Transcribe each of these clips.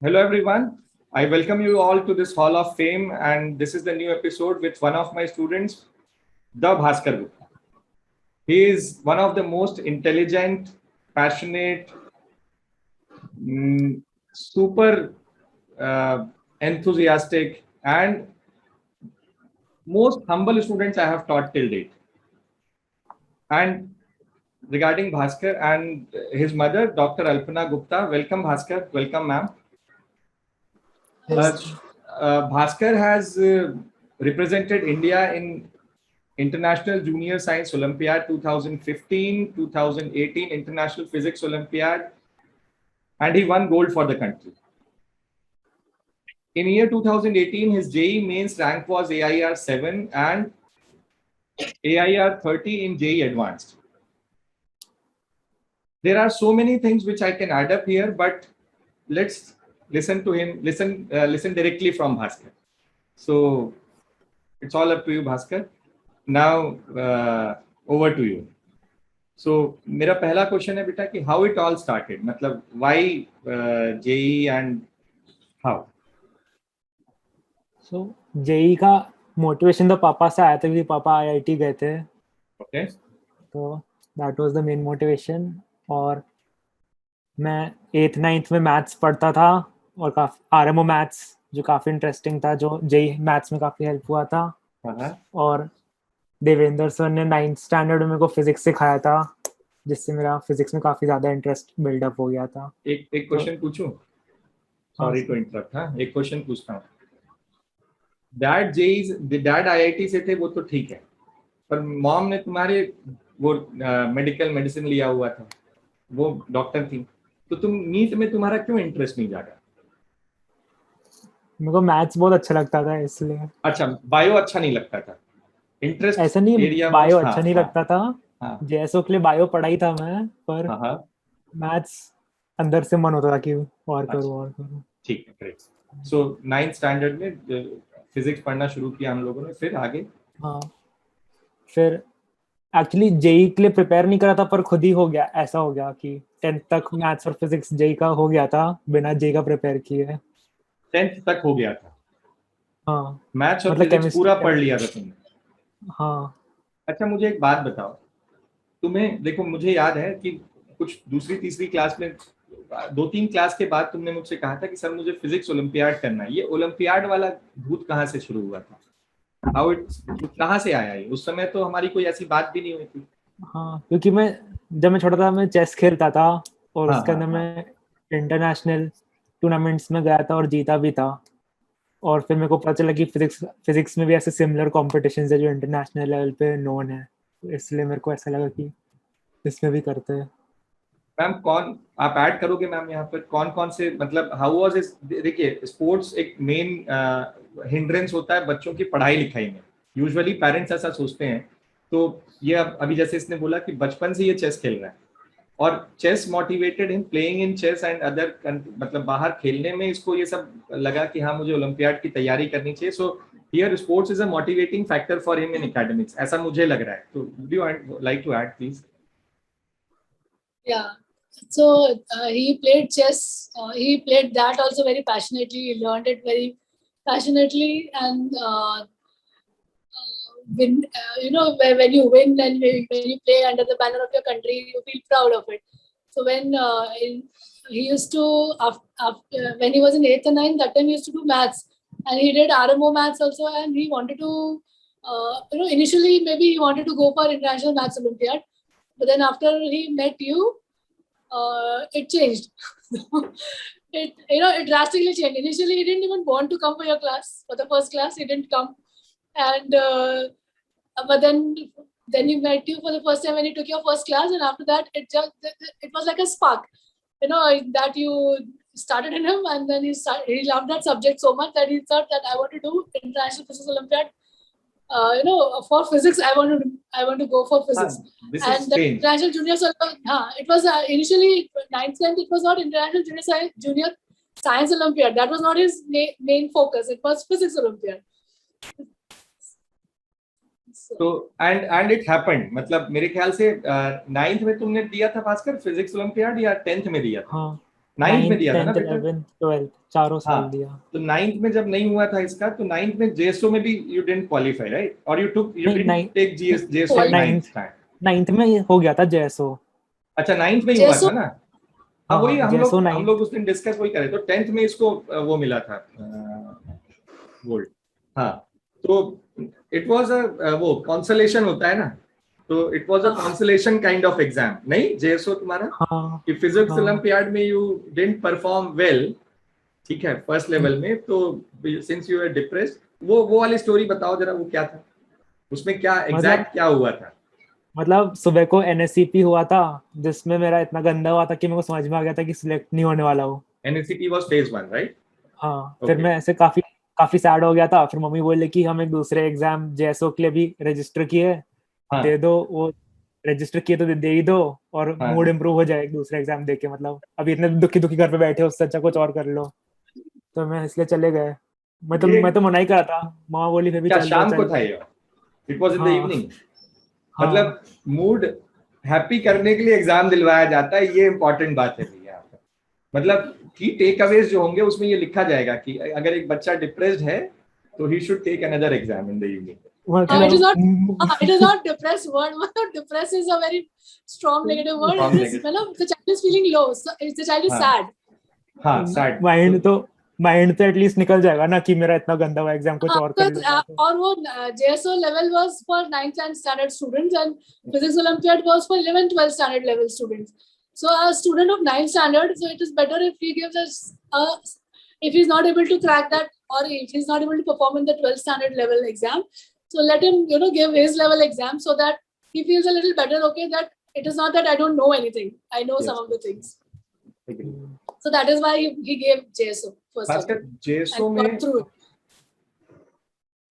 Hello everyone. I welcome you all to this Hall of Fame, and this is the new episode with one of my students, the Bhaskar Gupta. He is one of the most intelligent, passionate, super enthusiastic, and most humble students I have taught till date. And regarding Bhaskar and his mother, Dr. Alpana Gupta, welcome Bhaskar, welcome ma'am. Bhaskar has represented India in International Junior Science Olympiad 2015, 2018 International Physics Olympiad, and he won gold for the country. In year 2018, his JEE mains rank was AIR 7 and AIR 30 in JEE Advanced. There are so many things which I can add up here, but let's listen to him, listen directly from Bhaskar. So it's all up to you, Bhaskar. Now, over to you. So, मेरा पहला question है बेटा कि how it all started, मतलब why JEE and how? So JEE का motivation तो पापा से आया था क्योंकि पापा IIT गए थे. Okay. तो that was the main motivation. और मैं 8th 9th में मैथ्स पढ़ता था और काफी RMO मैथ्स जो काफी इंटरेस्टिंग था, जो JEE मैथ्स में काफी हेल्प हुआ था. और देवेंद्र सर ने 9th स्टैंडर्ड में मेरे को फिजिक्स सिखाया था, जिससे मेरा फिजिक्स में काफी ज्यादा इंटरेस्ट बिल्डअप हो गया था. एक क्वेश्चन पूछूं? Sorry to interrupt. हाँ, एक क्वेश्चन पूछता हूँ. डैड IIT से थे, वो तो ठीक है, पर मॉम ने तुम्हारे वो मेडिसिन लिया हुआ था, वो डॉक्टर थी, तो तुम नीट में तुम्हारा क्यों इंटरेस्ट नहीं जागा? मेरे को मैथ्स बहुत अच्छा लगता था इसलिए. अच्छा, बायो अच्छा नहीं लगता था? इंटरेस्ट ऐसा नहीं, बायो अच्छा नहीं लगता था. JSO के लिए बायो पढ़ाई था मैं, पर मैथ्स अंदर से मन होता था कि और करूं. ठीक है, ग्रेट. सो 9th स्टैंडर्ड में फिजिक्स पढ़ना शुरू किया हम लोगों ने, फिर आगे? हाँ, फिर एक्चुअली JEE के लिए प्रिपेयर नहीं करा था, पर खुद ही हो गया. ऐसा हो गया कि 10th तक मैथ्स और फिजिक्स JEE का हो गया था बिना JEE का प्रिपेयर किए. 10th तक हो गया था? हाँ, मैथ्स और फिजिक्स पूरा पढ़ लिया था तुमने? हाँ. अच्छा, मुझे एक बात बताओ. तुम्हें देखो, मुझे याद है कि कुछ दूसरी तीसरी क्लास में 2-3 क्लास के बाद तुमने मुझसे कहा था कि सर मुझे फिजिक्स ओलंपियाड करना है. ये ओलंपियाड वाला भूत कहाँ से शुरू हुआ था? हाउ इट कहाँ से आया ये? उस समय तो हमारी कोई ऐसी बात भी नहीं हुई थी. हाँ, क्योंकि जब मैं छोटा था मैं चेस खेलता था और उसके अंदर मैं इंटरनेशनल टूर्नामेंट्स में गया था और जीता भी था. और फिर मेरे को पता चला कि फिजिक्स में भी ऐसे सिमिलर कॉम्पिटिशन्स है जो इंटरनेशनल लेवल पे नोन है, इसलिए मेरे को ऐसा लगा कि इसमें भी करते हैं. मैम, कौन आप ऐड करोगे मैम यहाँ पर? कौन से, मतलब हाउ वाज इस? देखिए, स्पोर्ट्स एक मेन हिंड्रेंस होता है बच्चों की पढ़ाई लिखाई में. यूजुअली पेरेंट्स ऐसा सोचते हैं. तो ये अभी जैसे इसने बोला कि बचपन से ये चेस खेल रहा है और chess motivated in playing in chess and other, मतलब बाहर खेलने में इसको ये सब लगा कि हाँ मुझे ओलंपियाड की तैयारी करनी चाहिए. So here sports is a motivating factor for him in academics, ऐसा मुझे लग रहा है. तो would you like to add please? Yeah. So he played chess. He played that also very passionately. He learned it very passionately, and when when you win and when you play under the banner of your country, you feel proud of it. So when he used to, after when he was in 8th and 9th, that time he used to do maths, and he did RMO maths also, and he wanted to, initially maybe he wanted to go for International Maths Olympiad, but then after he met you, it changed. It drastically changed. Initially, he didn't even want to come for your class. For the first class, he didn't come, and but then he met you for the first time when he took your first class, and after that, it was like a spark, that you started in him, and then he loved that subject so much that he thought that I want to do International Physics Olympiad. For physics, I want to go for physics. And the International Junior it was initially 9th and it was not International Junior Science Olympiad. That was not his main focus. It was Physics Olympiad. तो and it happened, मतलब मेरे ख्याल से 9th में तुमने दिया था Bhaskar physics olympiad या 10th में दिया था? हाँ 9th में दिया था ना 9th, बेटा? 11th, 12th चारों साल हाँ, दिया। तो 9th में जब नहीं हुआ था इसका, तो 9th में जेएसओ में भी यू डिडंट क्वालिफाई राइट, और you didn't take JSO in 9th time? 9th में हो गया था जेएसओ। अच्छा 9th में ही हुआ JSO था ना? हाँ वही जेएसओ हम 9th। लोग उस दिन डिस्कस वही करे, तो 10th में इसको वो मिला था गोल्ड। हाँ, तो इट वाज अ वो कंसोलेशन होता है ना, तो it was a consolation kind of exam, नहीं जेएसओ तुम्हारा? हाँ कि फिजिक्स हाँ ओलंपियाड में यू डिडंट परफॉर्म वेल, ठीक है, फर्स्ट लेवल में, तो सिंस यू आर डिप्रेस्ड, वो वाली स्टोरी बताओ जरा, वो क्या था उसमें, क्या एग्जैक्ट क्या हुआ था? मतलब सुबह को एनएससीपी हुआ था जिसमें मेरा इतना गंदा हुआ था कि मेरे को समझ में आ गया था कि सिलेक्ट नहीं होने वाला हूँ। एनएससीटी वाज फेज 1 राइट? हाँ फिर Okay. मैं ऐसे काफी काफी सैड हो गया था। फिर मम्मी बोले कि हम एक दूसरे एग्जाम जेएसओ के लिए भी रजिस्टर किए, हाँ दे दो वो, रजिस्टर किए तो दे ही दो और हाँ मूड इम्प्रूव हो जाए एक दूसरे एग्जाम दे के। मतलब अभी इतने दुखी दुखी घर पे बैठे हो, उससे अच्छा कुछ और कर लो। तो मैं इसलिए चले गए। ये मैं तो मना ही करा था, मामा बोली फिर भी क्या चल दो शाम को चल था दो। ये? इट वाज इन द हाँ इवनिंग? हाँ मतलब मूड हैप्पी करने के लिए एग्जाम दिलवाया जाता है, ये इंपॉर्टेंट बात है भैया यहाँ पे। मतलब की टेक अवेज जो होंगे उसमें ये लिखा जाएगा कि अगर एक बच्चा डिप्रेस्ड है तो he should take another exam in the evening. it is not depressed word. Depressed is a very strong negative word. Strong It is, negative. मतलब the child is feeling low. So the child is हाँ sad. हाँ sad. Mind तो at least निकल जाएगा ना कि मेरा इतना गंदा हुआ एग्जाम, कुछ और कर लूंगा तो। और वो JSO level was for 9th and standard students and physics Olympiad was for 11th 12th standard level students. So a student of 9th standard, so it is better if he gives us if he's not able to crack that, or if he's not able to perform in the 12th standard level exam, so let him give his level exam so that he feels a little better. Okay, that it is not that I don't know anything, I know some of the things. So that is why he gave JSO first खासकर level JSO and में, got through it.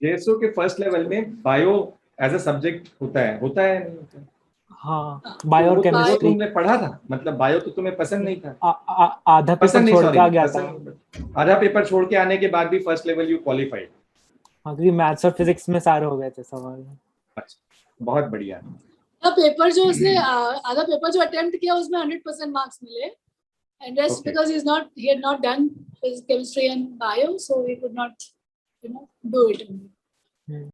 JSO के first level में bio as a subject होता है नहीं होता है? हाँ बायो और वो केमिस्ट्री। तुमने पढ़ा था? मतलब बायो तो तुम्हें पसंद नहीं था? आधा पेपर पसंद नहीं, छोड़ के सॉरी आ गया था। पसंद नहीं, आधा पेपर छोड़ के आने के बाद भी फर्स्ट लेवल यू क्वालिफाइड? हाँ क्योंकि मैथ्स और फिजिक्स में सारे हो गए थे सवाल। अच्छा, बहुत बढ़िया। पेपर जो उसने आधा पेपर जो अटेम्प्ट किया उसमें 100% मार्क्स मिले, and rest Okay. because he had not done his chemistry and bio, so he could not do it.